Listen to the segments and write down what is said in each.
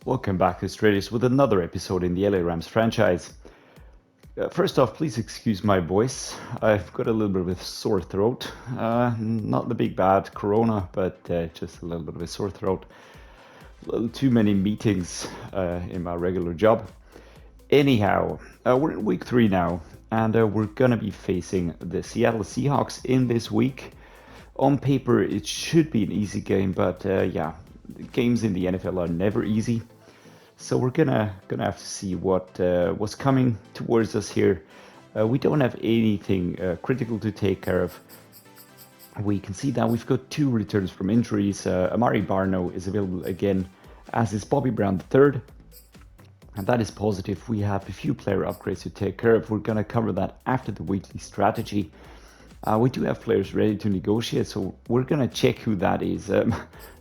Welcome back to Stratus with another episode in the LA Rams franchise. First off, please excuse my voice. I've got a little bit of a sore throat. Not the big bad corona, but just a little bit of a sore throat. A little too many meetings in my regular job. Anyhow, we're in week 3 now, and we're gonna be facing the Seattle Seahawks in this week. On paper, it should be an easy game, but yeah, games in the NFL are never easy. So we're gonna have to see what's coming towards us here. We don't have anything critical to take care of. We can see that we've got 2 returns from injuries. Amari Barno is available again, as is Bobby Brown III, and that is positive. We have a few player upgrades to take care of. We're gonna cover that after the weekly strategy. We do have players ready to negotiate, so we're gonna check who that is.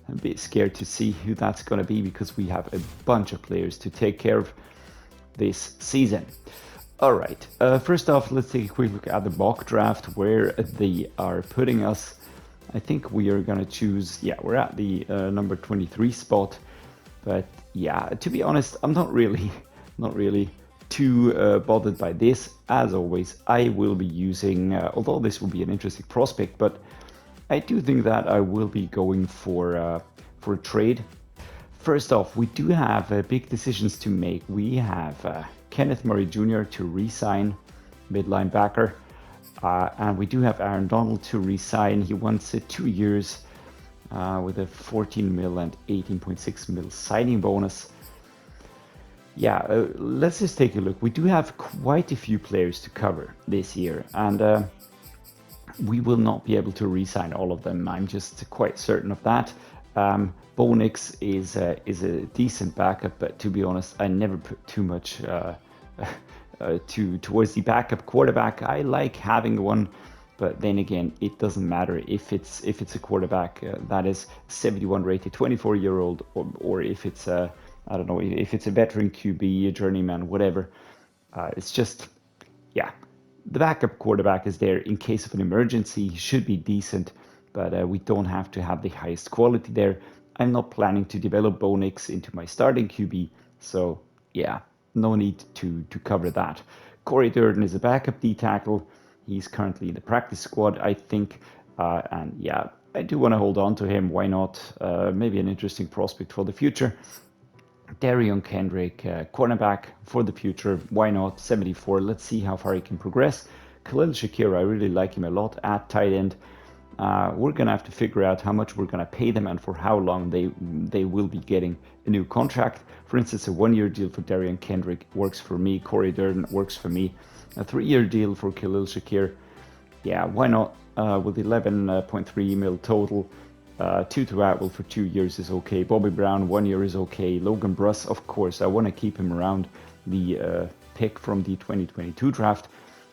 I'm a bit scared to see who that's going to be because we have a bunch of players to take care of this season. All right, first off, let's take a quick look at the mock draft, where they are putting us. I think we are going to choose, yeah, we're at the number 23 spot. But yeah, to be honest, I'm not really too bothered by this. As always, I will be using, although this will be an interesting prospect, but I do think that I will be going for a trade. First off, we do have big decisions to make. We have Kenneth Murray Jr. to re-sign, mid linebacker, and we do have Aaron Donald to re-sign. He wants 2 years with a 14 mil and 18.6 mil signing bonus. Yeah, let's just take a look. We do have quite a few players to cover this year, and we will not be able to re-sign all of them. I'm just quite certain of that. Bo Nix is a decent backup, but to be honest, I never put too much towards the backup quarterback. I like having one, but then again, it doesn't matter if it's a quarterback that is 71 rated, 24-year-old, or if it's I don't know, if it's a veteran QB, a journeyman, whatever. It's just, yeah. The backup quarterback is there in case of an emergency. He should be decent, but we don't have to have the highest quality there. I'm not planning to develop Bo Nix into my starting QB, so yeah, no need to cover that. Corey Durden is a backup D tackle. He's currently in the practice squad, I think, and yeah, I do want to hold on to him. Why not? Maybe an interesting prospect for the future. Darion Kendrick, cornerback for the future. Why not? 74. Let's see how far he can progress. Khalil Shakir, I really like him a lot at tight end. We're going to have to figure out how much we're going to pay them and for how long they will be getting a new contract. For instance, a 1-year deal for Darion Kendrick works for me. Corey Durden works for me. A 3-year deal for Khalil Shakir. Yeah, why not? With 11.3 mil total. Tutu Atwell for 2 years is okay. Bobby Brown, 1 year is okay. Logan Bruss, of course, I want to keep him around. The pick from the 2022 draft.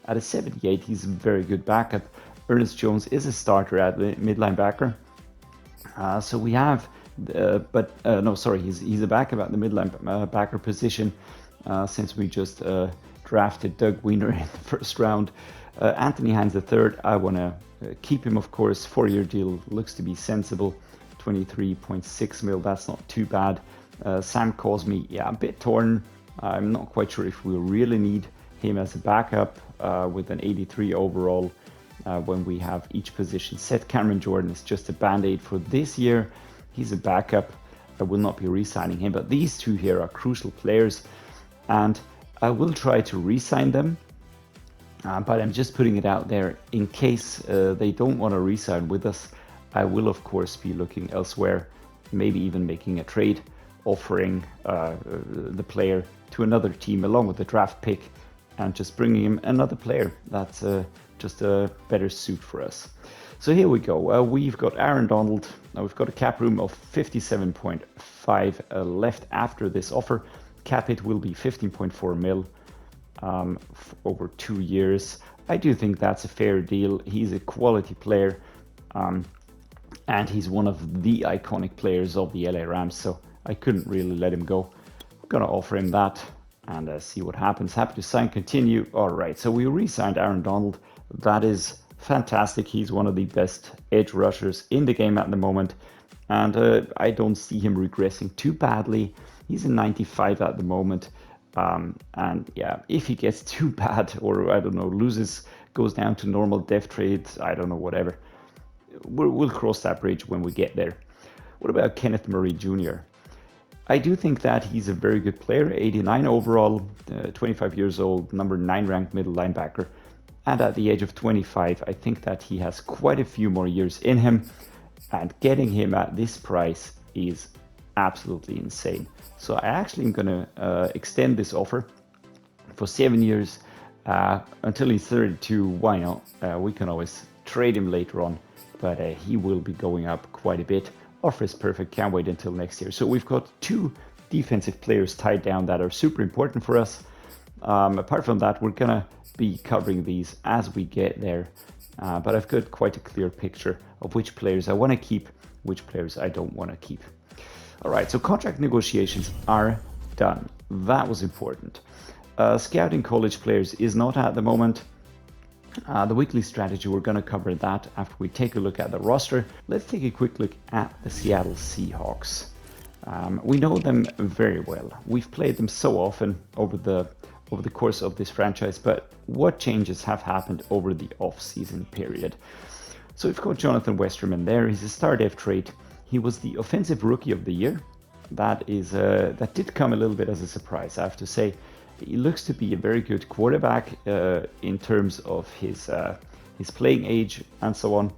At a 78, he's a very good backup. Ernest Jones is a starter at the mid linebacker. So we have, he's a backup at the mid linebacker position since we just drafted Doug Weiner in the first round. Anthony Hines III, I want to keep him, of course. 4-year deal looks to be sensible. 23.6 mil, that's not too bad. Sam Cosmi, yeah, a bit torn. I'm not quite sure if we really need him as a backup with an 83 overall when we have each position set. Cameron Jordyn is just a band-aid for this year. He's a backup. I will not be re-signing him, but these 2 here are crucial players, and I will try to re-sign them. But I'm just putting it out there in case they don't want to re-sign with us. I will, of course, be looking elsewhere, maybe even making a trade, offering the player to another team along with the draft pick and just bringing him another player that's just a better suit for us. So here we go. We've got Aaron Donald. Now we've got a cap room of 57.5 left after this offer. Cap hit will be 15.4 mil. Over 2 years. I do think that's a fair deal. He's a quality player, and he's one of the iconic players of the LA Rams, so I couldn't really let him go. I'm gonna offer him that and see what happens. Happy to sign, continue. All right, so we re-signed Aaron Donald. That is fantastic. He's one of the best edge rushers in the game at the moment, and I don't see him regressing too badly. He's a 95 at the moment. And yeah, if he gets too bad or I don't know, loses, goes down to normal death trades, I don't know, whatever, we'll cross that bridge when we get there. What about Kenneth Murray Jr.? I do think that he's a very good player, 89 overall, 25 years old, number 9 ranked middle linebacker. And at the age of 25, I think that he has quite a few more years in him. And getting him at this price is absolutely insane. So I actually am going to extend this offer for 7 years until he's 32. Why not? We can always trade him later on, but he will be going up quite a bit. Offer is perfect. Can't wait until next year. So we've got 2 defensive players tied down that are super important for us. Apart from that, we're going to be covering these as we get there. But I've got quite a clear picture of which players I want to keep, which players I don't want to keep. All right, so contract negotiations are done. That was important. Scouting college players is not at the moment. The weekly strategy, we're going to cover that after we take a look at the roster. Let's take a quick look at the Seattle Seahawks. We know them very well. We've played them so often over the course of this franchise, but what changes have happened over the off-season period? So we've got Jonathan Westerman there. He's a star def trait. He was the offensive rookie of the year. That did come a little bit as a surprise, I have to say. He looks to be a very good quarterback in terms of his playing age and so on.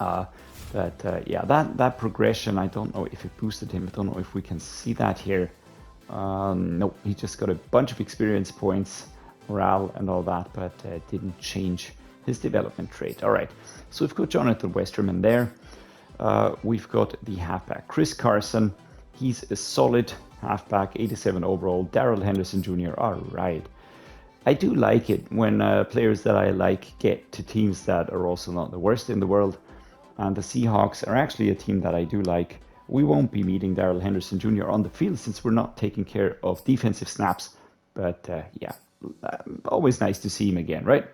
Yeah, that progression, I don't know if it boosted him. I don't know if we can see that here. No, he just got a bunch of experience points, morale and all that, but didn't change his development trait. All right, so we've got Jonathan Westerman there. We've got the halfback, Chris Carson. He's a solid halfback, 87 overall. Darrell Henderson Jr. All right. I do like it when players that I like get to teams that are also not the worst in the world. And the Seahawks are actually a team that I do like. We won't be meeting Darrell Henderson Jr. on the field since we're not taking care of defensive snaps. But yeah, always nice to see him again, right?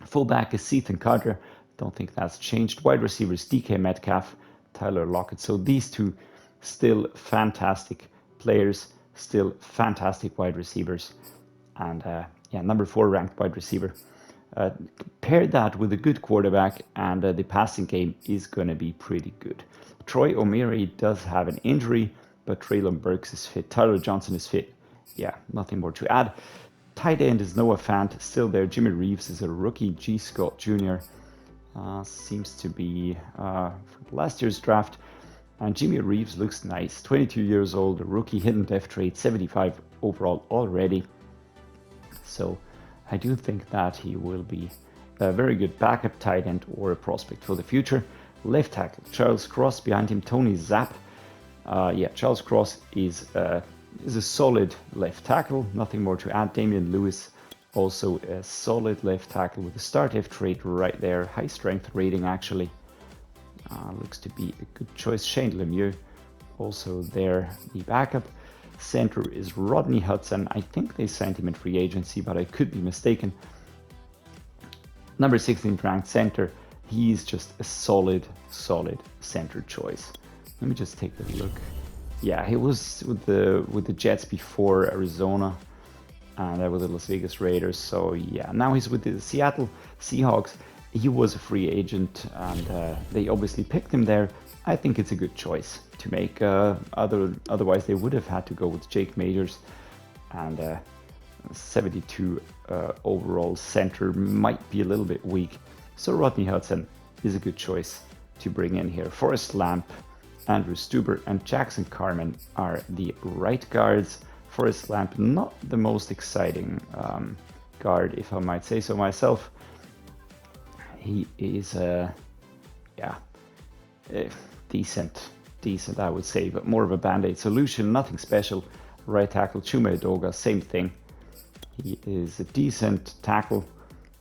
Fullback is Ethan Carter. Don't think that's changed. Wide receivers, DK Metcalf, Tyler Lockett. So these 2 still fantastic players, still fantastic wide receivers. And yeah, number 4 ranked wide receiver. Pair that with a good quarterback and the passing game is going to be pretty good. Troy O'Meara does have an injury, but Treylon Burks is fit. Tyler Johnson is fit. Yeah, nothing more to add. Tight end is Noah Fant, still there. Jimmy Reeves is a rookie. G. Scott Jr. Seems to be from last year's draft. And Jimmy Reeves looks nice. 22 years old, a rookie, hidden def trait, 75 overall already. So I do think that he will be a very good backup tight end or a prospect for the future. Left tackle, Charles Cross. Behind him, Tony Zapp. Yeah, Charles Cross is a solid left tackle. Nothing more to add. Damian Lewis, also a solid left tackle with a star def trait right there. High strength rating, actually. Looks to be a good choice. Shane Lemieux, also there, the backup. Center is Rodney Hudson. I think they signed him in free agency, but I could be mistaken. Number 16th ranked center. He's just a solid center choice. Let me just take a look. Yeah, he was with the Jets before Arizona, and with the Las Vegas Raiders. So yeah, now he's with the Seattle Seahawks. He was a free agent, and they obviously picked him there. I think it's a good choice to make. Otherwise, they would have had to go with Jake Majors, and 72 overall center might be a little bit weak. So Rodney Hudson is a good choice to bring in here. Forrest Lamp, Andrew Stuber, and Jackson Carman are the right guards. Forrest Lamp, not the most exciting guard, if I might say so myself. He is, decent, I would say, but more of a band-aid solution, nothing special. Right tackle, Chuma Edoga, same thing. He is a decent tackle,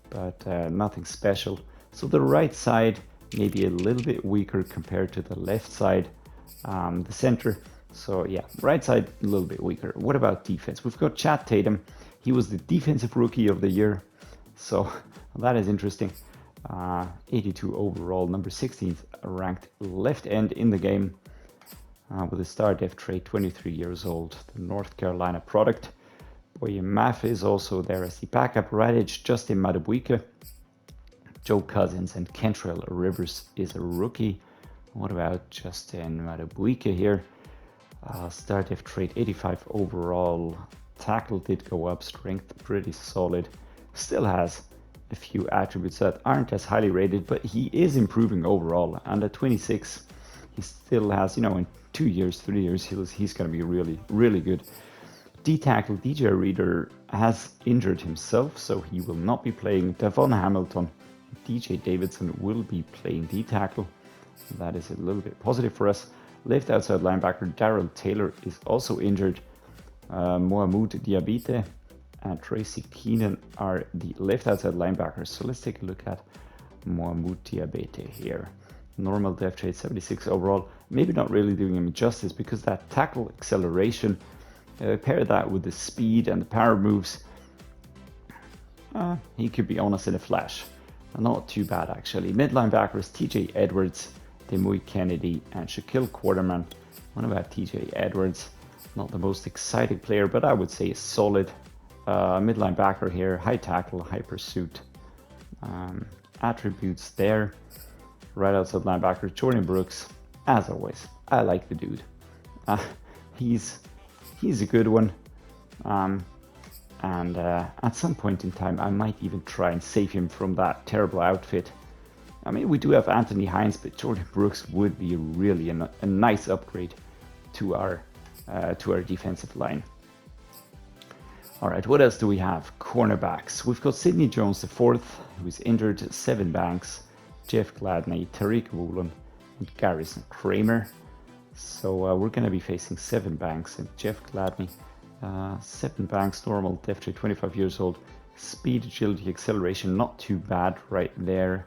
but nothing special. So the right side, maybe a little bit weaker compared to the left side, the center. So yeah, right side, a little bit weaker. What about defense? We've got Chad Tatum. He was the defensive rookie of the year. So that is interesting. 82 overall, number 16th ranked left end in the game. with a star def trade, 23 years old, the North Carolina product. Boye Mafe is also there as the backup. Right edge, Justin Madubuike. Joe Cousins and Kentrell Rivers is a rookie. What about Justin Madubuike here? Star def trade, 85 overall. Tackle did go up, strength pretty solid. Still has a few attributes that aren't as highly rated, but he is improving overall. And at 26, he still has, you know, in 2 years, 3 years, he's going to be really, really good. D-tackle DJ Reader has injured himself, so he will not be playing. Devon Hamilton, DJ Davidson will be playing D-tackle. That is a little bit positive for us. Left outside linebacker Darrell Taylor is also injured. Mohamoud Diabite and Tracy Keenan are the left outside linebackers. So let's take a look at Mohamoud Diabite here. Normal def trade, 76 overall. Maybe not really doing him justice because that tackle acceleration, pair that with the speed and the power moves, he could be on us in a flash. Not too bad actually. Mid linebackers TJ Edwards, Demoy Kennedy, and Shaquille Quarterman. What about TJ Edwards? Not the most exciting player, but I would say a solid mid linebacker here. High tackle, high pursuit. Attributes there. Right outside linebacker Jordyn Brooks. As always, I like the dude. He's a good one. And at some point in time, I might even try and save him from that terrible outfit. I mean, we do have Anthony Hines, but Jordyn Brooks would be really a nice upgrade to our defensive line. All right, what else do we have? Cornerbacks. We've got Sidney Jones IV, who's injured, 7 Banks, Jeff Gladney, Tariq Woolen, and Garrison Kramer. So we're going to be facing 7 Banks and Jeff Gladney. 7 Banks, normal, def trade, 25 years old. Speed, agility, acceleration, not too bad right there.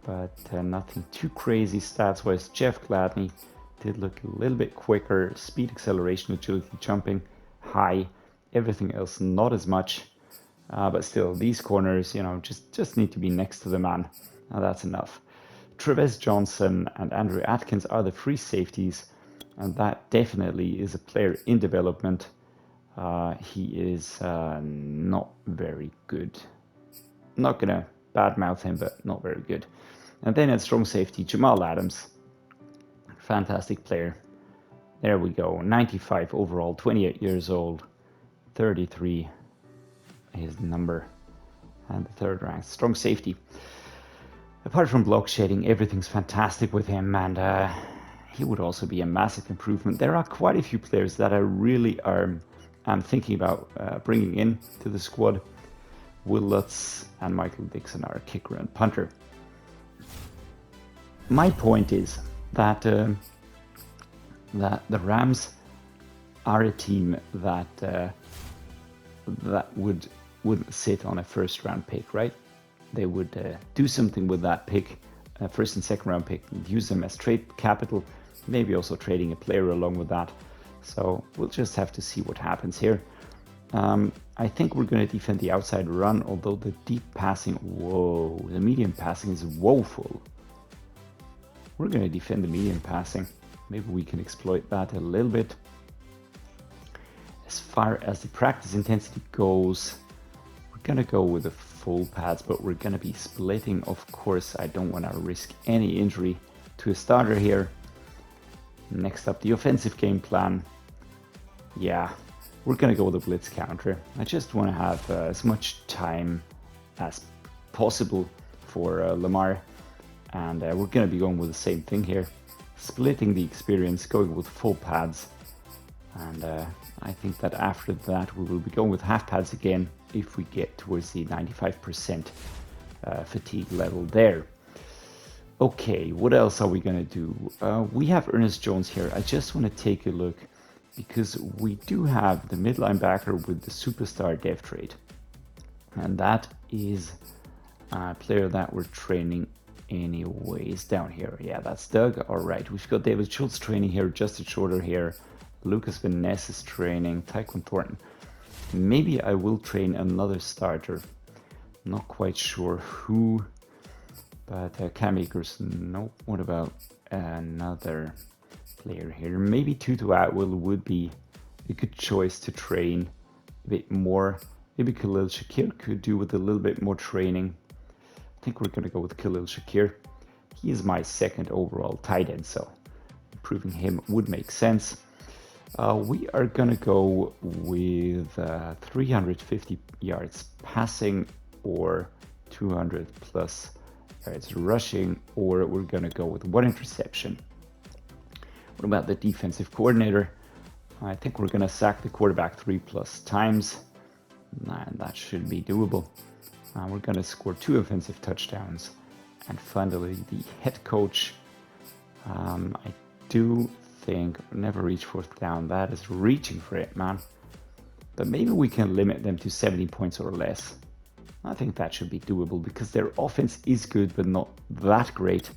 But nothing too crazy stats-wise. Jeff Gladney did look a little bit quicker. Speed, acceleration, agility, jumping, high. Everything else not as much. But still, these corners, you know, just need to be next to the man. That's enough. Trevez Johnson and Andrew Atkins are the free safeties. And that definitely is a player in development. He is not very good. Not going to badmouth him, but not very good. And then at strong safety, Jamal Adams. Fantastic player. There we go. 95 overall, 28 years old. 33 his number. And the third rank. Strong safety. Apart from block shedding, everything's fantastic with him. And he would also be a massive improvement. There are quite a few players that I really am thinking about bringing in to the squad. Will Lutz and Michael Dixon are kicker and punter. My point is that that the Rams are a team that would sit on a first round pick, right? They would do something with that pick, first and second round pick, and use them as trade capital, maybe also trading a player along with that. So we'll just have to see what happens here. I think we're going to defend the outside run, although the deep passing, the medium passing is woeful. We're going to defend the medium passing. Maybe we can exploit that a little bit. As far as the practice intensity goes, we're going to go with the full pads, but we're going to be splitting. Of course, I don't want to risk any injury to a starter here. Next up, the offensive game plan. Yeah, we're going to go with a blitz counter. I just want to have as much time as possible for Lamar. And we're going to be going with the same thing here. Splitting the experience, going with full pads. And I think that after that we will be going with half pads again if we get towards the 95% fatigue level there. Okay, what else are we going to do? We have Ernest Jones here. I just want to take a look because we do have the mid linebacker with the superstar dev trade. And that is a player that we're training anyways down here. Yeah, that's Doug. All right, we've got David Schultz training here, Justin Shorter here, Lucas Van Ness is training, Tyquan Thornton. Maybe I will train another starter. Not quite sure who, but Cam Akers, nope. What about another player here. Maybe Tutu Atwell would be a good choice to train a bit more. Maybe Khalil Shakir could do with a little bit more training. I think we're going to go with Khalil Shakir. He is my second overall tight end, so improving him would make sense. We are going to go with 350 yards passing or 200 plus yards rushing, or we're going to go with 1 interception. What about the defensive coordinator? I think we're going to sack the quarterback 3+ times, and that should be doable. We're going to score 2 offensive touchdowns. And finally, the head coach. I do think never reach 4th down. That is reaching for it, man. But maybe we can limit them to 70 points or less. I think that should be doable because their offense is good, but not that great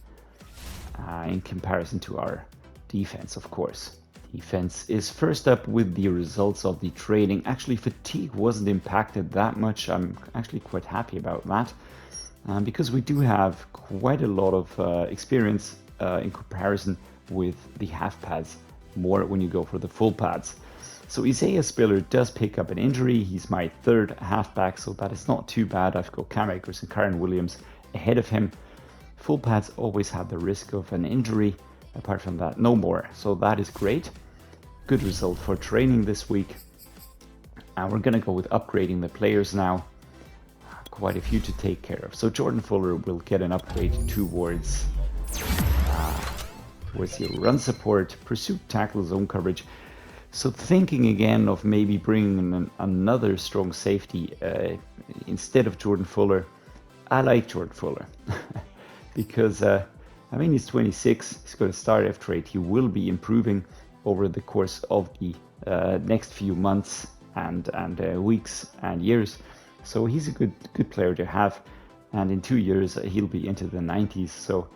in comparison to our defense, of course. Defense is first up with the results of the training. Actually, fatigue wasn't impacted that much. I'm actually quite happy about that because we do have quite a lot of experience in comparison with the half pads, more when you go for the full pads. So Isaiah Spiller does pick up an injury. He's my 3rd halfback, so that is not too bad. I've got Cam Akers and Kyren Williams ahead of him. Full pads always have the risk of an injury. Apart from that, no more. So that is great. Good result for training this week. And we're going to go with upgrading the players now. Quite a few to take care of. So Jordan Fuller will get an upgrade towards your run support, pursuit, tackle, zone coverage. So thinking again of maybe bringing in another strong safety instead of Jordan Fuller. I like Jordan Fuller because I mean, he's 26, he's got a star F trait. He will be improving over the course of the next few months and weeks and years. So he's a good player to have. And in 2 years, he'll be into the 90s. So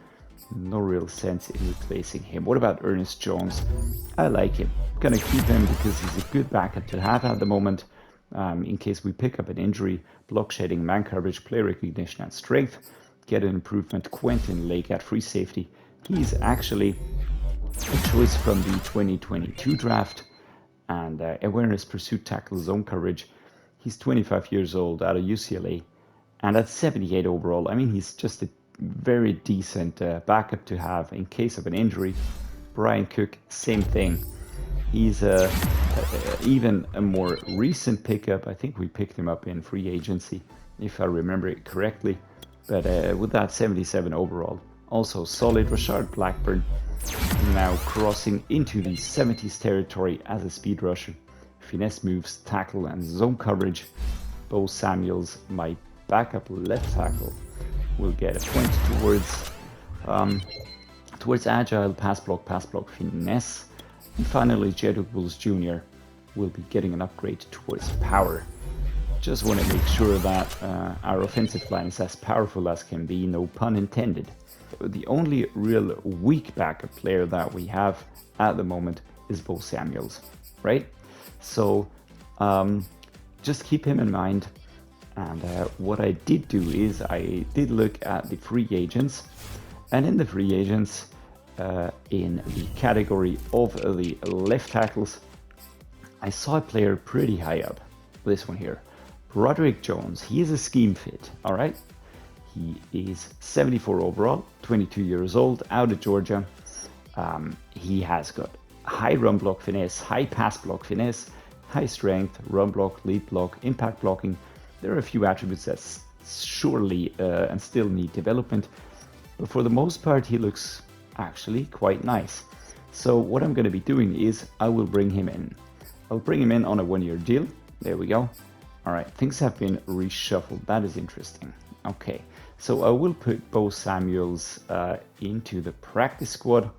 no real sense in replacing him. What about Ernest Jones? I like him. I'm going to keep him because he's a good backup to have at the moment. In case we pick up an injury, block shedding, man coverage, play recognition, and strength. Get an improvement. Quentin Lake at free safety. He's actually a choice from the 2022 draft. And awareness, pursuit, tackle, zone coverage. He's 25 years old out of UCLA. And at 78 overall, I mean, he's just a very decent backup to have in case of an injury. Brian Cook, same thing. He's even a more recent pickup. I think we picked him up in free agency, if I remember it correctly. But with that 77 overall, also solid. Rashard Blackburn now crossing into the 70s territory as a speed rusher. Finesse moves, tackle, and zone coverage. Bo Samuels, my backup left tackle, will get a point towards agile, pass block, finesse. And finally, Jedrick Jr. will be getting an upgrade towards power. Just want to make sure that our offensive line is as powerful as can be, no pun intended. The only real weak backup player that we have at the moment is Bo Samuels, right? So just keep him in mind. And what I did do is I did look at the free agents, and in the free agents, in the category of the left tackles, I saw a player pretty high up. This one here, Broderick Jones. He is a scheme fit, all right? He is 74 overall, 22 years old, out of Georgia. He has got high run block finesse, high pass block finesse, high strength, run block, lead block, impact blocking. There are a few attributes that surely and still need development, but for the most part, he looks actually quite nice. So what I'm going to be doing is I will bring him in. I'll bring him in on a 1-year deal. There we go. All right, things have been reshuffled. That is interesting. Okay, so I will put Bo Samuels into the practice squad.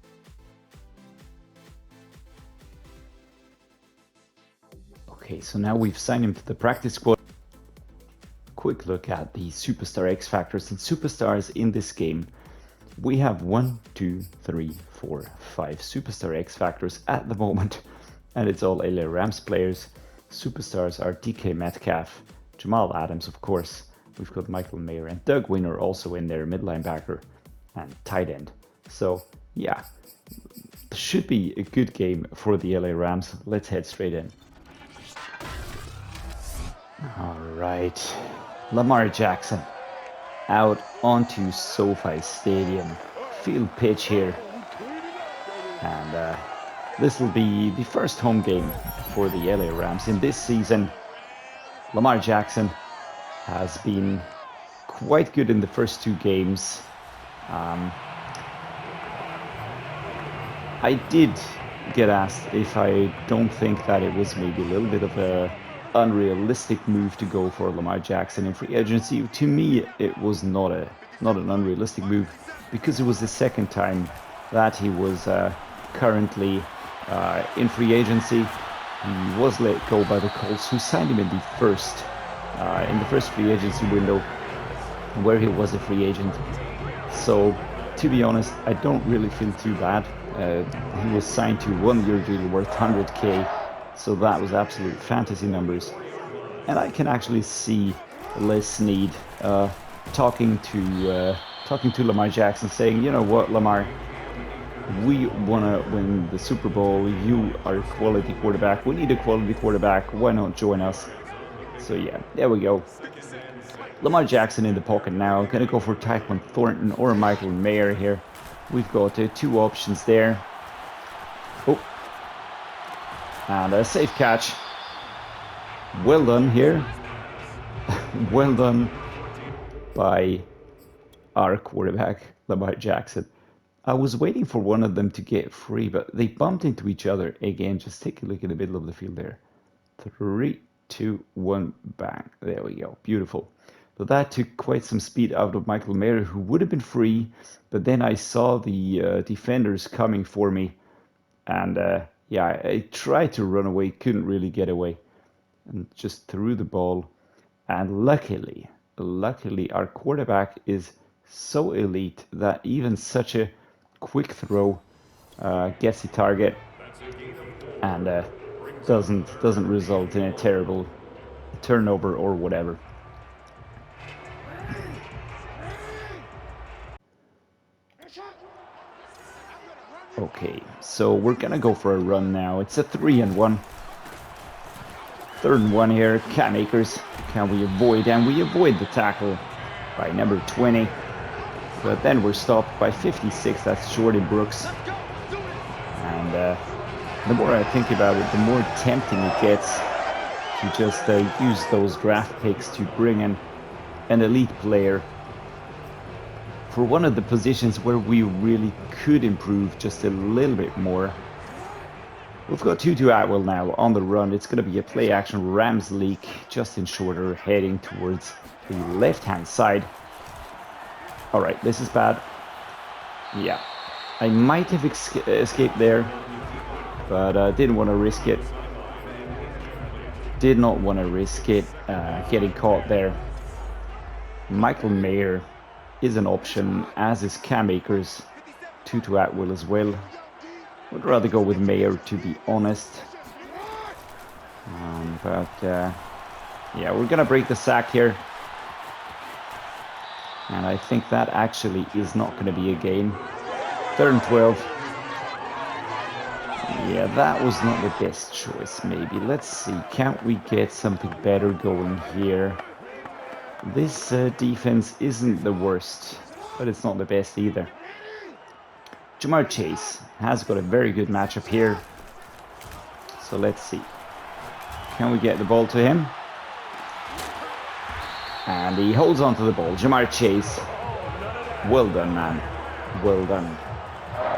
Okay, so now we've signed him to the practice squad. Quick look at the Superstar X Factors and Superstars in this game. We have 1, 2, 3, 4, 5 Superstar X Factors at the moment, and it's all LA Rams players. Superstars are DK Metcalf, Jamal Adams, of course. We've got Michael Mayer and Doug Winner also in there, mid linebacker and tight end. So yeah, Should be a good game for the LA Rams. Let's head straight in. All right, Lamar Jackson out onto SoFi Stadium, field pitch here, and this will be the first home game for the LA Rams in this season. Lamar Jackson has been quite good in the first 2 games. I did get asked if I don't think that it was maybe a little bit of a unrealistic move to go for Lamar Jackson in free agency. To me, it was not an unrealistic move, because it was the second time that he was currently in free agency. He was let go by the Colts, who signed him in the first free agency window, where he was a free agent. So, to be honest, I don't really feel too bad. He was signed to a 1-year deal worth $100K, so that was absolute fantasy numbers. And I can actually see Les Snead talking to Lamar Jackson, saying, you know what, Lamar, we want to win the Super Bowl. You are a quality quarterback. We need a quality quarterback. Why not join us? So yeah, there we go. Lamar Jackson in the pocket now. Gonna go for Tyquan Thornton or Michael Mayer here. We've got 2 options there. Oh, and a safe catch. Well done here. Well done by our quarterback, Lamar Jackson. I was waiting for one of them to get free, but they bumped into each other again. Just take a look at the middle of the field there. 3, 2, 1, bang. There we go. Beautiful. So that took quite some speed out of Michael Mayer, who would have been free, but then I saw the defenders coming for me, and yeah, I tried to run away, couldn't really get away, and just threw the ball. And luckily, our quarterback is so elite that even such a quick throw gets the target and doesn't result in a terrible turnover or whatever. Okay, so we're gonna go for a run now. It's a 3-and-1. 3rd and 1 here. Akers. Can we avoid? And we avoid the tackle by number 20. But then we're stopped by 56. That's Jordyn Brooks. And the more I think about it, the more tempting it gets to just use those draft picks to bring in an elite player for one of the positions where we really could improve just a little bit more. We've got Tutu Atwell now on the run. It's going to be a play action Rams leak, Justin Shorter heading towards the left-hand side. All right, this is bad. Yeah, I might have escaped there, but I didn't want to risk it. Did not want to risk it getting caught there. Michael Mayer is an option, as is Akers. Tutu Atwell as well. Would rather go with Mayer, to be honest. But yeah, we're gonna break the sack here, and I think that actually is not gonna be a gain. 3rd and 12. Yeah, that was not the best choice. Maybe let's see. Can't we get something better going here? This defense isn't the worst, but it's not the best either. Jamar Chase has got a very good matchup here. So let's see. Can we get the ball to him? And he holds on to the ball. Jamar Chase. Well done, man. Well done.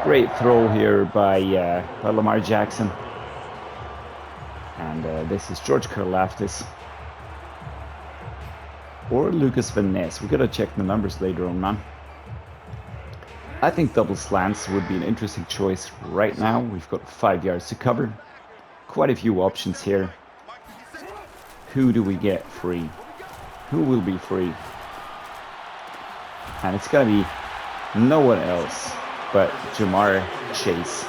Great throw here by Lamar Jackson. And this is George Karlaftis. Or Lucas Van Ness. We've got to check the numbers later on, man. I think double slants would be an interesting choice right now. We've got 5 yards to cover. Quite a few options here. Who do we get free? Who will be free? And it's going to be no one else but Jamar Chase.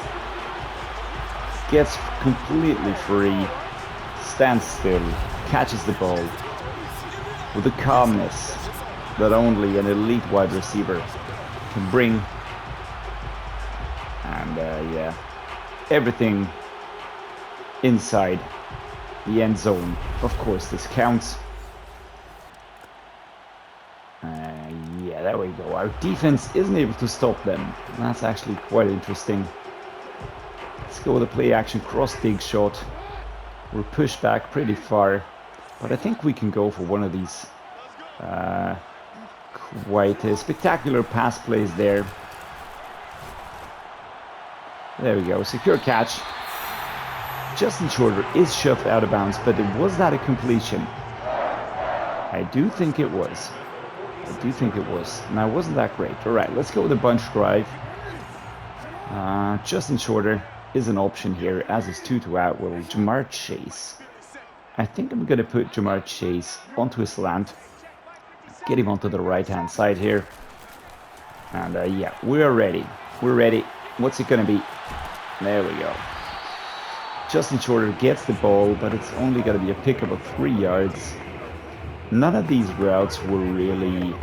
Gets completely free. Stands still. Catches the ball with a calmness that only an elite wide receiver can bring. And yeah, everything inside the end zone. Of course, this counts. Yeah, there we go. Our defense isn't able to stop them. That's actually quite interesting. Let's go with a play action cross dig shot. We're pushed back pretty far, but I think we can go for one of these quite spectacular pass plays there. There we go, secure catch. Justin Shorter is shoved out of bounds, but was that a completion? I do think it was. Now, wasn't that great? All right, let's go with a bunch drive. Justin Shorter is an option here, as is Tutu Atwell. Jamar Chase. I think I'm going to put Jamar Chase onto a slant. Get him onto the right-hand side here. And yeah, we're ready. We're ready. What's it going to be? There we go. Justin Shorter gets the ball, but it's only going to be a pickup of 3 yards. None of these routes were really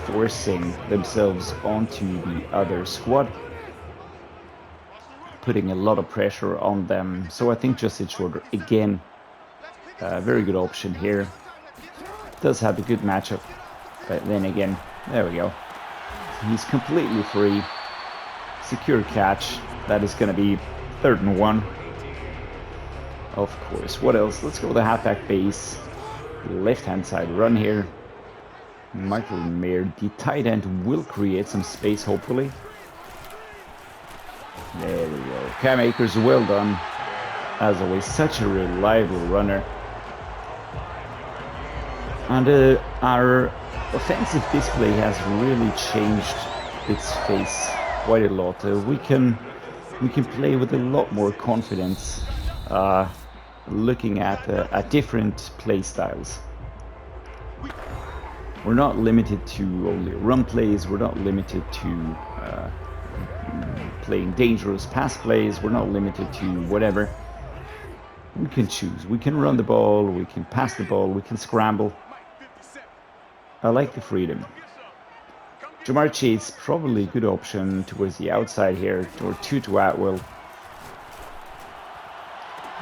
forcing themselves onto the other squad, putting a lot of pressure on them. So I think Justin Shorter, again, a very good option here. Does have a good matchup, but then again, there we go. He's completely free. Secure catch. That is going to be 3rd and 1. Of course. What else? Let's go with the halfback base. Left-hand side run here. Michael Mayer, the tight end, will create some space, hopefully. There we go. Cam Akers, well done. As always, such a reliable runner. And our offensive display has really changed its face quite a lot. We can play with a lot more confidence, looking at different play styles. We're not limited to only run plays. We're not limited to playing dangerous pass plays. We're not limited to whatever. We can choose. We can run the ball. We can pass the ball. We can scramble. I like the freedom. Jamar Chase, probably a good option towards the outside here, or Tutu Atwell.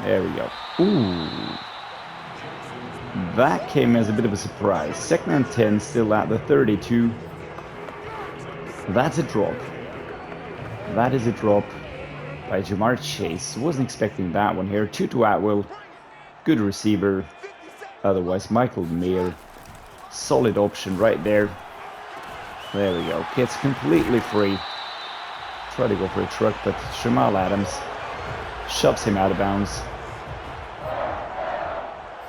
There we go. Ooh. That came as a bit of a surprise. 2nd and 10, still at the 32. That's a drop. That is a drop by Jamar Chase. Wasn't expecting that one here. Tutu Atwell, good receiver. Otherwise, Michael Mayer, solid option right there. There we go. Gets completely free. Try to go for a truck, but Jamal Adams shoves him out of bounds.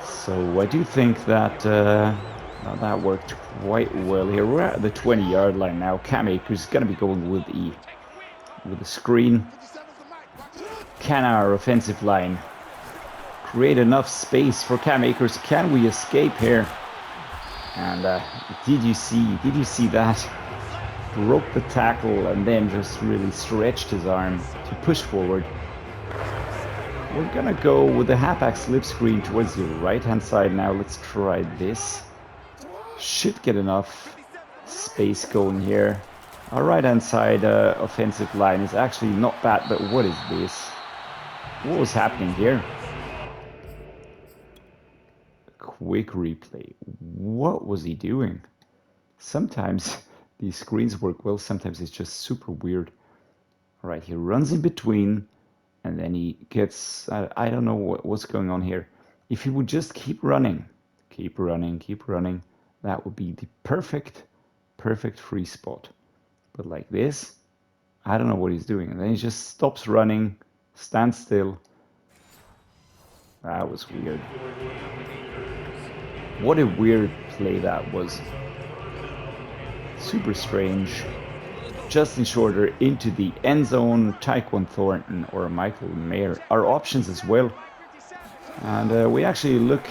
So I do think that that worked quite well here. We're at the 20-yard line now. Cam Akers is going to be going with the screen. Can our offensive line create enough space for Cam Akers? Can we escape here? And did you see that? Broke the tackle and then just really stretched his arm to push forward. We're gonna go with the halfback slip screen towards the right-hand side now. Let's try this. Should get enough space going here. Our right-hand side offensive line is actually not bad, but what is this? What was happening here? Quick replay. What was he doing? Sometimes these screens work well, sometimes it's just super weird. All right, he runs in between, and then he gets, I don't know what's going on here. If he would just keep running, that would be the perfect free spot. But like this, I don't know what he's doing. And then he just stops running, stands still. That was weird. What a weird play that was. Super strange. Justin Shorter into the end zone. Tyquan Thornton or Michael Mayer are options as well. And we actually look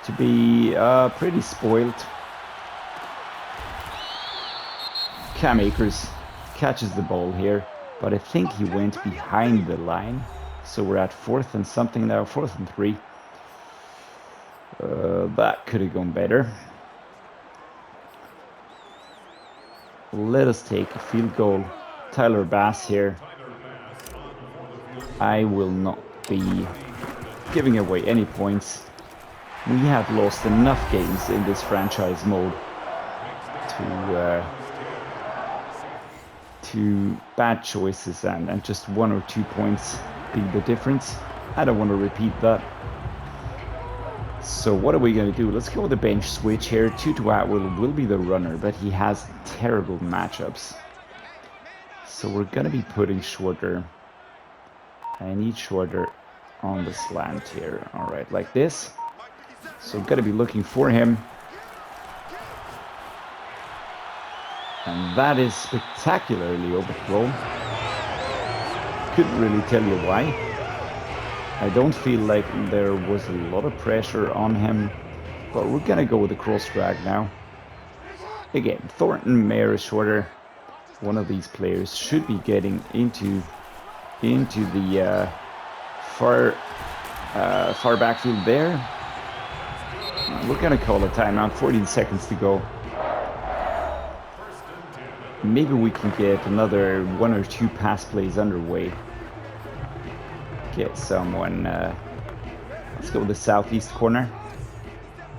to be pretty spoiled. Cam Akers catches the ball here, but I think he went behind the line. So we're at 4th and something now, 4th and 3. That could have gone better. Let us take a field goal. Tyler Bass here. I will not be giving away any points. We have lost enough games in this franchise mode to bad choices and just 1 or 2 points be the difference. I don't want to repeat that. So what are we going to do? Let's go with the bench switch here. Tutu Atwell will be the runner, but he has terrible matchups. So we're going to be putting Shorter. I need Shorter on the slant here. All right, like this. So I'm going to be looking for him. And that is spectacularly overthrown. Couldn't really tell you why. I don't feel like there was a lot of pressure on him, but we're gonna go with the cross drag now. Again, Thornton, Mayer, Shorter. One of these players should be getting into the far backfield there. We're gonna call a timeout. 14 seconds to go. Maybe we can get another 1 or 2 pass plays underway. Get someone, let's go with the southeast corner.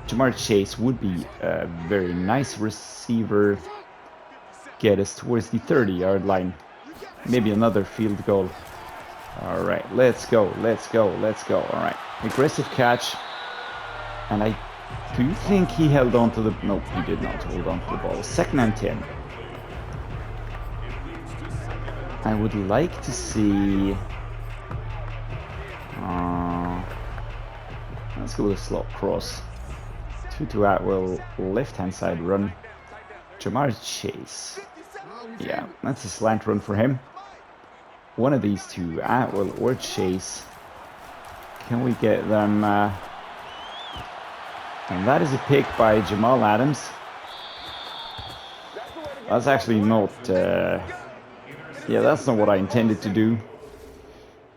Jamar Chase would be a very nice receiver. Get us towards the 30-yard line. Maybe another field goal. All right, let's go, let's go, let's go. All right, aggressive catch. And do you think he held on to the, no, he did not hold on to the ball. 2nd and 10. I would like to see, let's go with a slot cross. Tutu Atwell, left-hand side run. Jamar Chase. Yeah, that's a slant run for him. One of these two, Atwell or Chase. Can we get them? And that is a pick by Jamal Adams. That's actually not... yeah, that's not what I intended to do.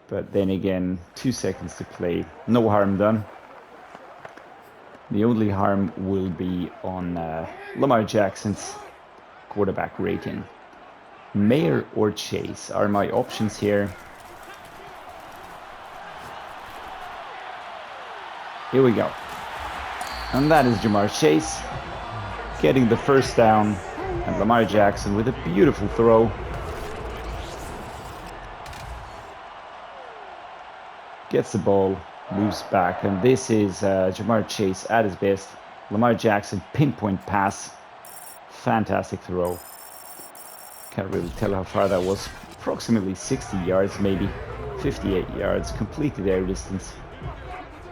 But then again, 2 seconds to play. No harm done. The only harm will be on Lamar Jackson's quarterback rating. Mayer or Chase are my options here. Here we go. And that is Jamar Chase getting the first down. And Lamar Jackson with a beautiful throw. Gets the ball, moves back, and this is Jamar Chase at his best. Lamar Jackson, pinpoint pass. Fantastic throw. Can't really tell how far that was. Approximately 60 yards, maybe 58 yards. Completed air distance.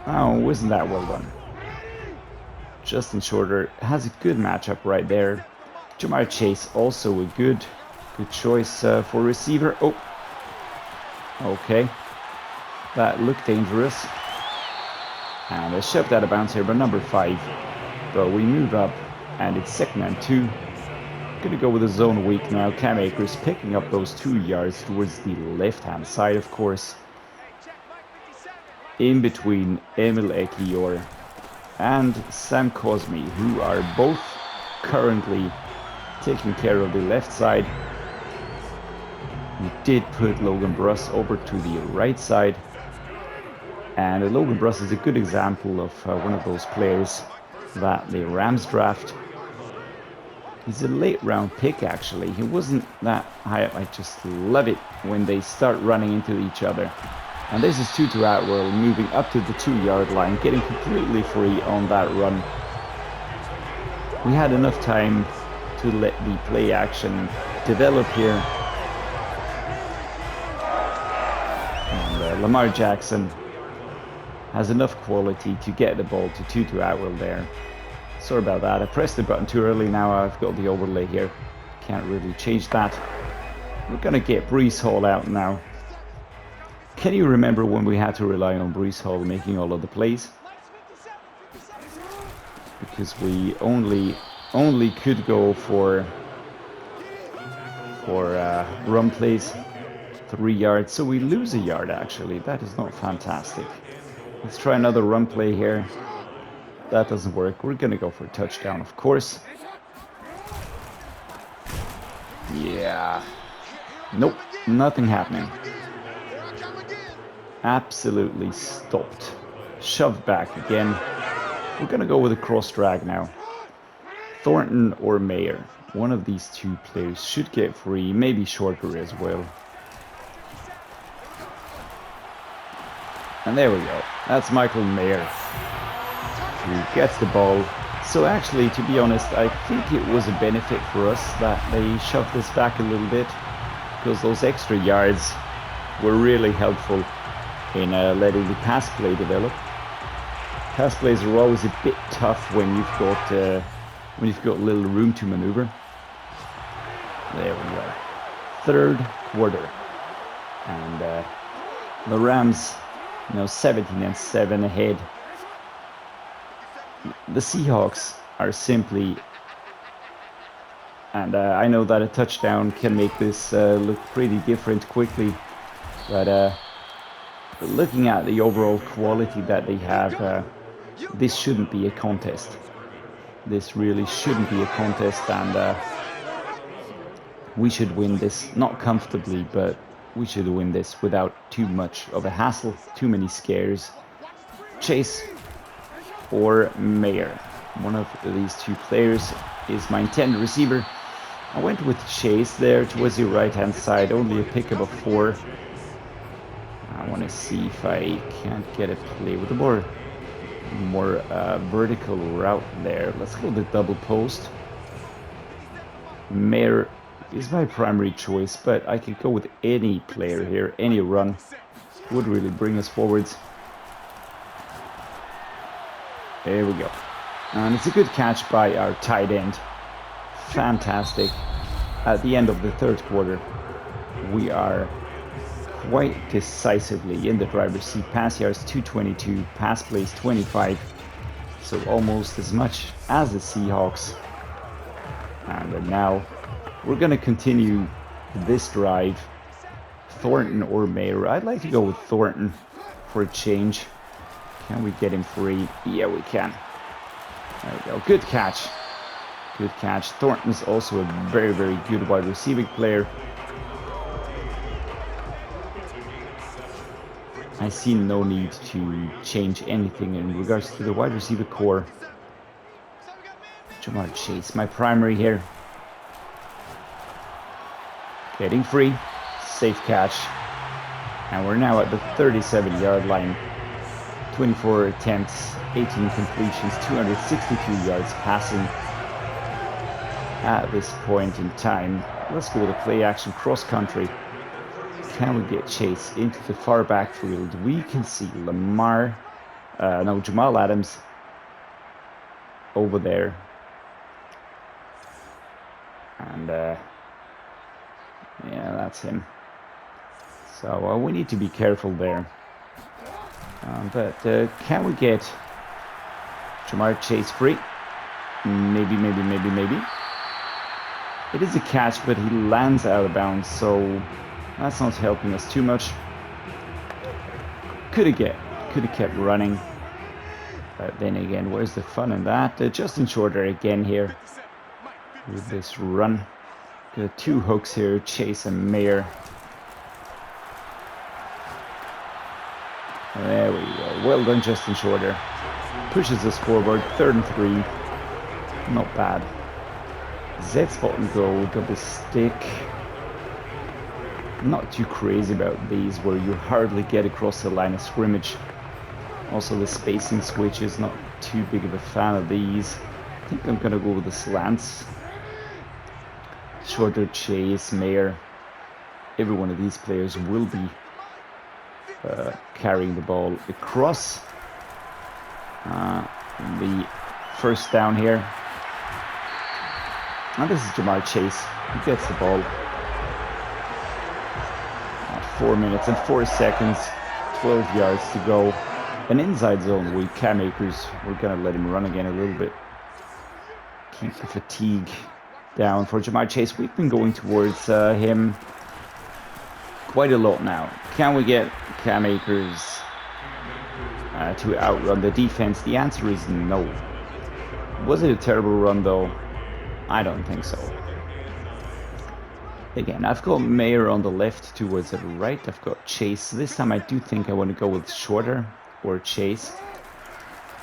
Oh, wasn't that well done. Justin Shorter has a good matchup right there. Jamar Chase also a good choice for receiver. Oh, okay. That looked dangerous. And I shoved out of bounds here by number 5. But we move up, and it's 2nd and 2. Gonna go with a zone weak now. Cam Akers picking up those 2 yards towards the left-hand side, of course. In between Emil Ekiyor and Sam Cosme, who are both currently taking care of the left side. We did put Logan Bruss over to the right side. And Logan Bruss is a good example of one of those players that the Rams draft. He's a late round pick, actually. He wasn't that high up. I just love it when they start running into each other. And this is Tutu Atwell moving up to the 2-yard line, getting completely free on that run. We had enough time to let the play action develop here. And Lamar Jackson has enough quality to get the ball to Tutu Atwell there. Sorry about that. I pressed the button too early. Now I've got the overlay here. Can't really change that. We're going to get Breece Hall out now. Can you remember when we had to rely on Breece Hall making all of the plays? Because we only could go for run plays 3 yards. So we lose a yard, actually. That is not fantastic. Let's try another run play here. That doesn't work. We're going to go for a touchdown, of course. Yeah. Nope. Nothing happening. Absolutely stopped. Shoved back again. We're going to go with a cross drag now. Thornton or Mayer. One of these two players should get free, maybe Shorter as well. And there we go. That's Michael Mayer who gets the ball. So actually, to be honest, I think it was a benefit for us that they shoved this back a little bit, because those extra yards were really helpful in letting the pass play develop. Pass plays are always a bit tough when you've got little room to maneuver. There we go. Third quarter, and the Rams, 17-7 ahead. The Seahawks are simply, and I know that a touchdown can make this look pretty different quickly, but looking at the overall quality that they have, this shouldn't be a contest. This really shouldn't be a contest, and we should win this, not comfortably, but we should win this without too much of a hassle, too many scares. Chase or Mayer. One of these two players is my intended receiver. I went with Chase there towards the right-hand side, only a pickup of 4. I want to see if I can't get a play with a more vertical route there. Let's go the double post. Mayer is my primary choice, but I could go with any player here. Any run would really bring us forwards. There we go. And it's a good catch by our tight end. Fantastic. At the end of the third quarter, we are quite decisively in the driver's seat. Pass yards 222, pass plays 25. So almost as much as the Seahawks. And now we're going to continue this drive. Thornton or Mayer. I'd like to go with Thornton for a change. Can we get him free? Yeah, we can. There we go. Good catch. Good catch. Thornton's also a very, very good wide receiving player. I see no need to change anything in regards to the wide receiver core. Jamal Chase, my primary here. Getting free. Safe catch. And we're now at the 37-yard line. 24 attempts, 18 completions, 262 yards passing at this point in time. Let's go with a play action cross country. Can we get Chase into the far backfield? We can see Jamal Adams over there. And yeah, that's him. So we need to be careful there. But can we get Jamar Chase free? Maybe. It is a catch, but he lands out of bounds, so that's not helping us too much. Could have kept running. But then again, where's the fun in that? Justin Shorter again here with this run. Got 2 hooks here, Chase and Mayer. There we go. Well done, Justin Shorter. Pushes us forward. 3rd and 3. Not bad. Z spot and go. Double stick. Not too crazy about these where you hardly get across the line of scrimmage. Also the spacing switches, not too big of a fan of these. I think I'm going to go with the slants. Shorter, Chase, Mayer. Every one of these players will be carrying the ball across. The first down here. And this is Jamar Chase. He gets the ball. 4 minutes and 4 seconds. 12 yards to go. An inside zone with Cam Akers. We're going to let him run again a little bit. Keep the fatigue down for Jamar Chase. We've been going towards him quite a lot now. Can we get Cam Akers to outrun the defense? The answer is no. Was it a terrible run though? I don't think so. Again, I've got Mayer on the left towards the right. I've got Chase. This time I do think I want to go with Shorter or Chase.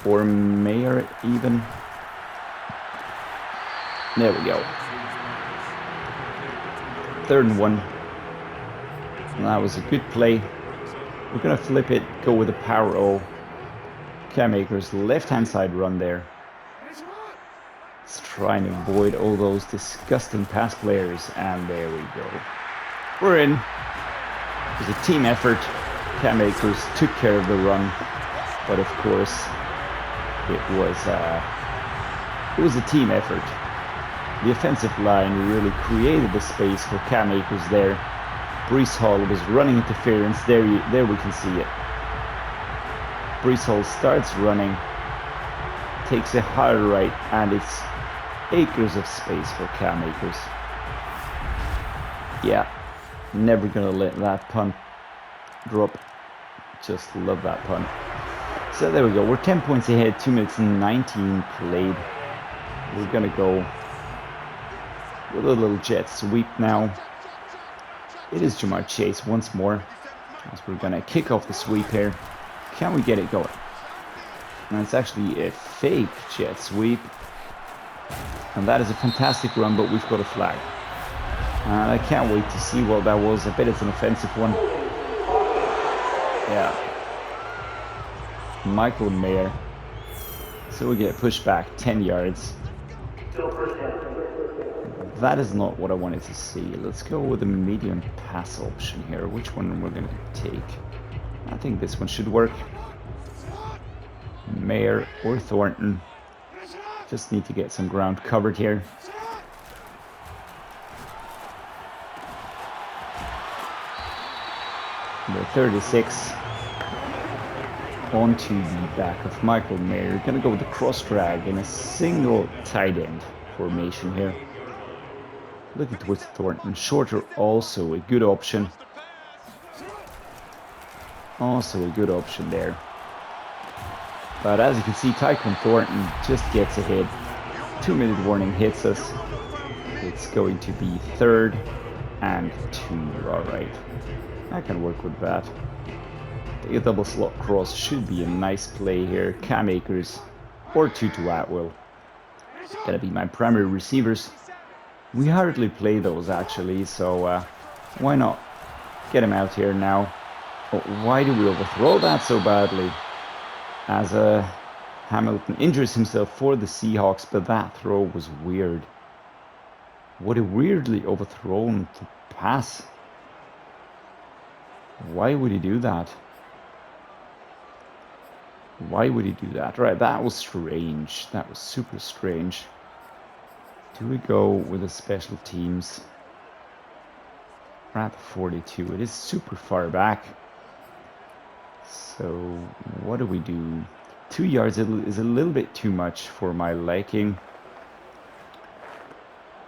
Or Mayer even. There we go. 3rd and 1. And that was a good play. We're going to flip it, go with a power O. Akers, left-hand side run there. Let's try and avoid all those disgusting pass players. And there we go. We're in. It was a team effort. Akers took care of the run. But of course, it was a team effort. The offensive line really created the space for Akers there. Breece Hall was running interference. There we can see it. Breece Hall starts running, takes a hard right, and it's acres of space for Akers. Yeah, never gonna let that punt drop. Just love that punt. So there we go. We're 10 points ahead. 2 minutes and 19 played. We're gonna go with a little jet sweep now. It is Jamal Chase once more, as we're gonna kick off the sweep here. Can we get it going? And it's actually a fake jet sweep. And that is a fantastic run, but we've got a flag. And I can't wait to see what that was. I bet it's an offensive one. Yeah. Michael Mayer. So we get pushed back 10 yards. That is not what I wanted to see. Let's go with a medium pass option here. Which one we're going to take? I think this one should work. Mayer or Thornton. Just need to get some ground covered here. Number 36. Onto the back of Michael Mayer. Gonna go with the cross drag in a single tight end formation here. Looking towards Thornton. Shorter also a good option. Also a good option there. But as you can see, Tyquan Thornton just gets ahead. 2-minute warning hits us. It's going to be 3rd and 2. Alright. I can work with that. A double slot cross should be a nice play here. Akers or Tutu Atwell. Gonna be my primary receivers. We hardly play those actually, so why not get him out here now? Oh, why do we overthrow that so badly? As Hamilton injures himself for the Seahawks, but that throw was weird. What a weirdly overthrown pass. Why would he do that? Why would he do that? Right, that was strange. That was super strange. Do we go with the special teams? We're at 42. It is super far back. So what do we do? 2 yards is a little bit too much for my liking.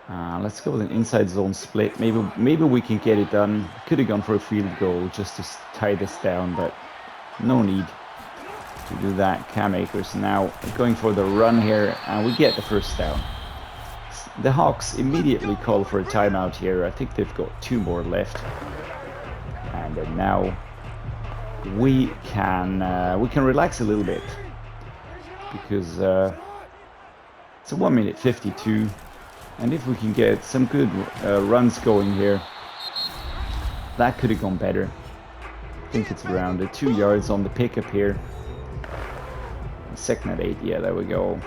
Let's go with an inside zone split. Maybe we can get it done. Could have gone for a field goal just to tie this down, but no need to do that. Akers now going for the run here, and we get the first down. The Hawks immediately call for a timeout here. I think they've got 2 more left, and then now we can relax a little bit because it's a 1 minute 52, and if we can get some good runs going here, that could have gone better. I think it's around 2 yards on the pickup here. 2nd and 8. Yeah, there we go.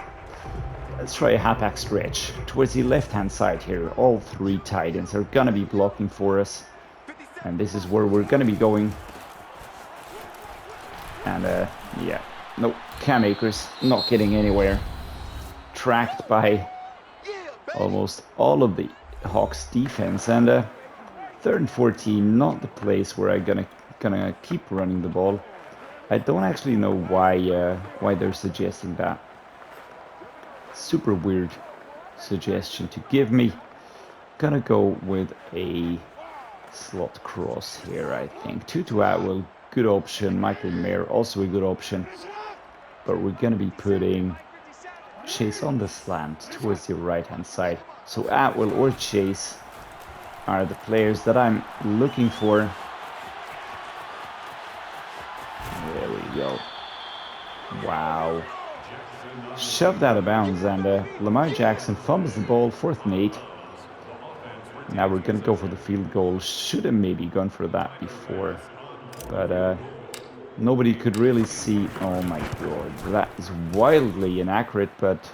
Let's try a halfback stretch towards the left-hand side here. All 3 tight ends are gonna be blocking for us, and this is where we're gonna be going. And yeah, no, Akers not getting anywhere. Tracked by almost all of the Hawks defense, and 3rd and 14, not the place where I'm gonna keep running the ball. I don't actually know why they're suggesting that. Super weird suggestion to give me. Gonna go with a slot cross here, I think. Tutu Atwell, good option. Michael Mayer, also a good option. But we're gonna be putting Chase on the slant towards the right-hand side. So Atwell or Chase are the players that I'm looking for. There we go. Wow. Shoved out of bounds, and Lamar Jackson fumbles the ball, 4th and 8. Now we're going to go for the field goal. Should have maybe gone for that before, but nobody could really see. Oh my god, that is wildly inaccurate, but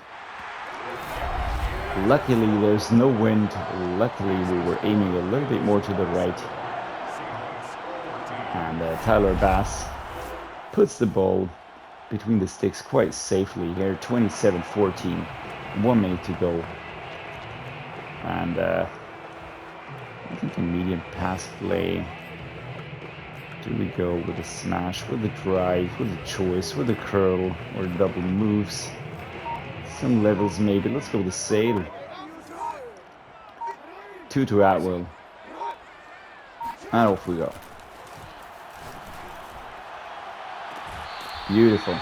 luckily there's no wind. Luckily we were aiming a little bit more to the right. And Tyler Bass puts the ball between the sticks quite safely here. 27-14, 1 minute to go. And I think a medium pass play. Do we go with a smash, with a drive, with a choice, with a curl, or double moves? Some levels maybe. Let's go with a sail. Tutu Atwell. And off we go. Beautiful.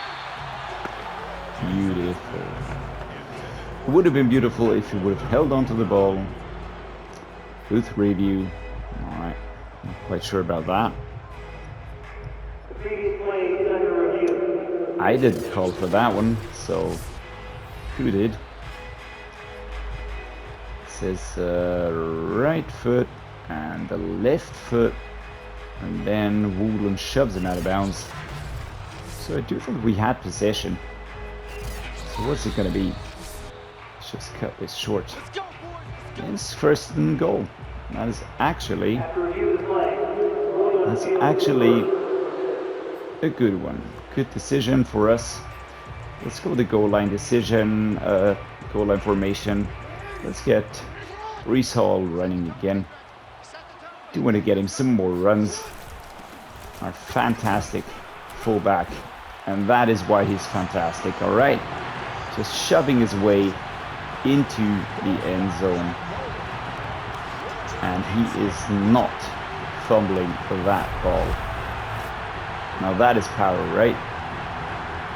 Beautiful. It would have been beautiful if you would have held on to the ball. Booth review. Alright. Not quite sure about that. I didn't call for that one, so who did? It says right foot and the left foot, and then Woodland shoves him out of bounds. So I do think we had possession. So what's it gonna be? Let's just cut this short. It's 1st and goal. That's actually a good one. Good decision for us. Let's go with the goal line decision, goal line formation. Let's get Breece Hall running again. Do want to get him some more runs. Our fantastic fullback, and that is why he's fantastic. All right, just shoving his way into the end zone, and he is not fumbling for that ball. Now that is power, right?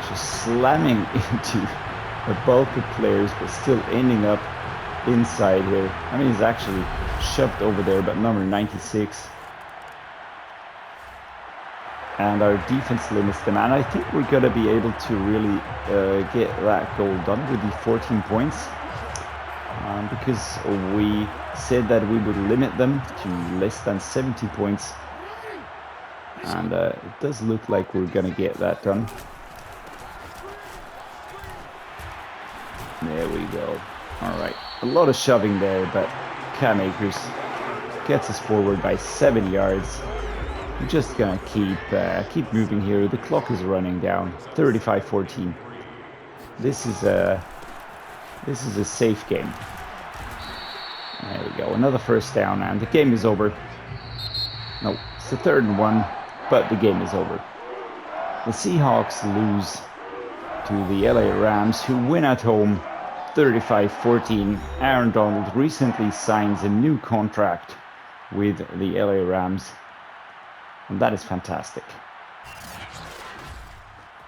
Just slamming into a bulk of players, but still ending up inside here. I mean, he's actually shoved over there, but number 96. And our defense limits them, and I think we're going to be able to really get that goal done with the 14 points. Because we said that we would limit them to less than 70 points. And it does look like we're going to get that done. There we go. Alright, a lot of shoving there, but Cam Akers gets us forward by 7 yards. We're just going to keep moving here. The clock is running down. 35-14. This is a safe game. There we go. Another 1st down, and the game is over. No, it's the 3rd and 1. But the game is over. The Seahawks lose to the LA Rams, who win at home 35-14. Aaron Donald recently signs a new contract with the LA Rams, and that is fantastic.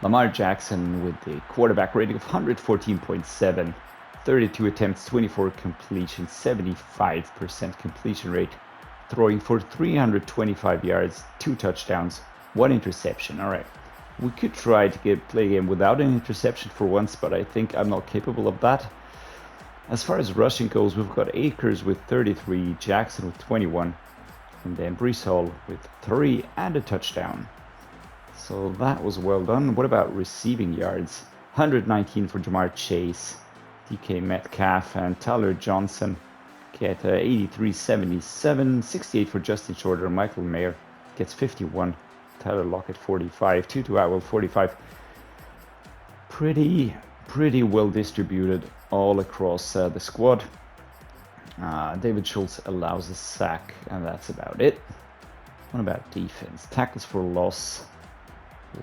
Lamar Jackson with the quarterback rating of 114.7, 32 attempts, 24 completions, 75% completion rate. Throwing for 325 yards, 2 touchdowns, 1 interception. All right, we could try to play a game without an interception for once, but I think I'm not capable of that. As far as rushing goes, we've got Akers with 33, Jackson with 21, and then Breece Hall with 3 and a touchdown. So that was well done. What about receiving yards? 119 for Jamar Chase, DK Metcalf, and Tyler Johnson. Get 83, 77, 68 for Justin Shorter. Michael Mayer gets 51. Tyler Lockett 45. Tutu Atwell 45. Pretty well distributed all across the squad. David Schultz allows a sack, and that's about it. What about defense? Tackles for loss.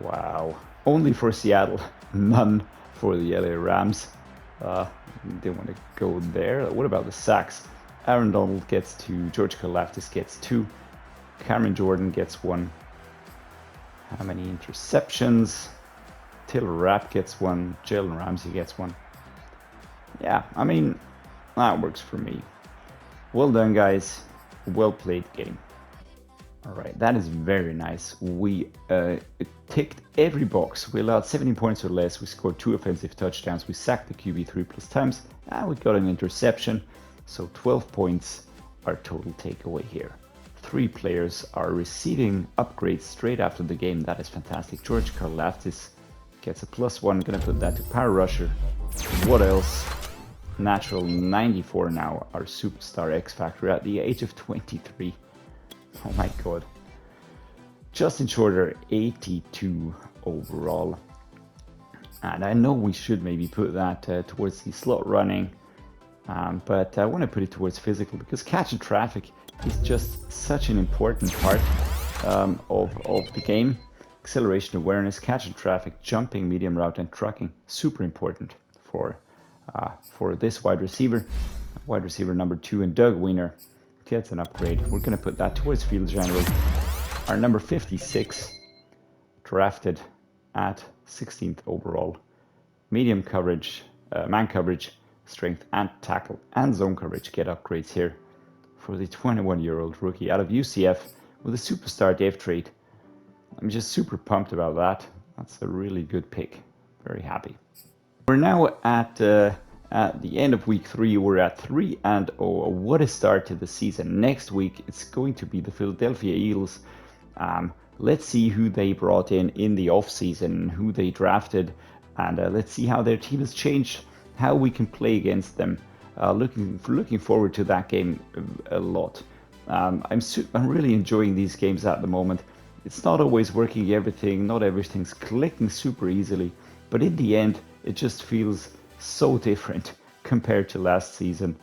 Wow. Only for Seattle. None for the LA Rams. Didn't want to go there. What about the sacks? Aaron Donald gets 2, George Kalafdis gets 2, Cameron Jordyn gets 1. How many interceptions? Taylor Rapp gets 1, Jalen Ramsey gets 1. Yeah, I mean, that works for me. Well done, guys. well played game. All right, that is very nice. We ticked every box. We allowed 17 points or less. We scored 2 offensive touchdowns. We sacked the QB 3+ times, and we got an interception. So 12 points, our total takeaway here. 3 players are receiving upgrades straight after the game. That is fantastic. George Karlaftis gets a +1. Gonna put that to Power Rusher. What else? Natural 94 now, our superstar X Factor at the age of 23. Oh my god. Justin Shorter, 82 overall. And I know we should maybe put that towards the slot running, but I want to put it towards physical because catching traffic is just such an important part of the game. Acceleration, awareness, catching traffic, jumping, medium route, and trucking. Super important for this wide receiver. Wide receiver number 2, and Doug Wiener gets an upgrade. We're going to put that towards field general. Our number 56, drafted at 16th overall. Medium coverage, man coverage, strength, and tackle, and zone coverage get upgrades here for the 21-year-old rookie out of UCF with a superstar dev trait. I'm just super pumped about that. That's a really good pick. Very happy. We're now at the end of week 3. We're at 3-0. What a start to the season. Next week it's going to be the Philadelphia Eagles. Let's see who they brought in the offseason, who they drafted, and let's see how their team has changed, how we can play against them. Looking forward to that game a lot. I'm really enjoying these games at the moment. It's not always working everything, not everything's clicking super easily, but in the end it just feels so different compared to last season,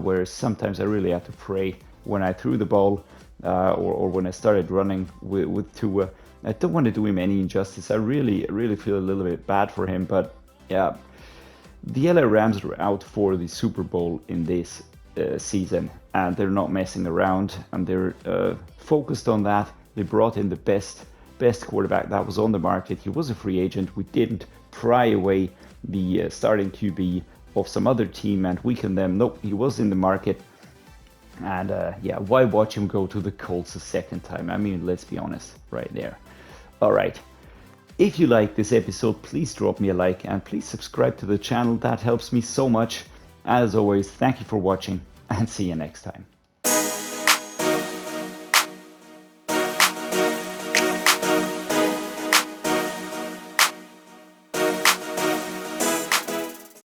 where sometimes I really had to pray when I threw the ball or when I started running with Tua. I don't want to do him any injustice. I really feel a little bit bad for him, but yeah, the LA Rams are out for the Super Bowl in this season, and they're not messing around, and they're focused on that. They brought in the best quarterback that was on the market. He was a free agent. We didn't pry away the starting QB of some other team and weaken them. Nope, he was in the market. And yeah, why watch him go to the Colts a second time? I mean, let's be honest, right there. All right. If you like this episode, please drop me a like and please subscribe to the channel. That helps me so much. As always, thank you for watching and see you next time.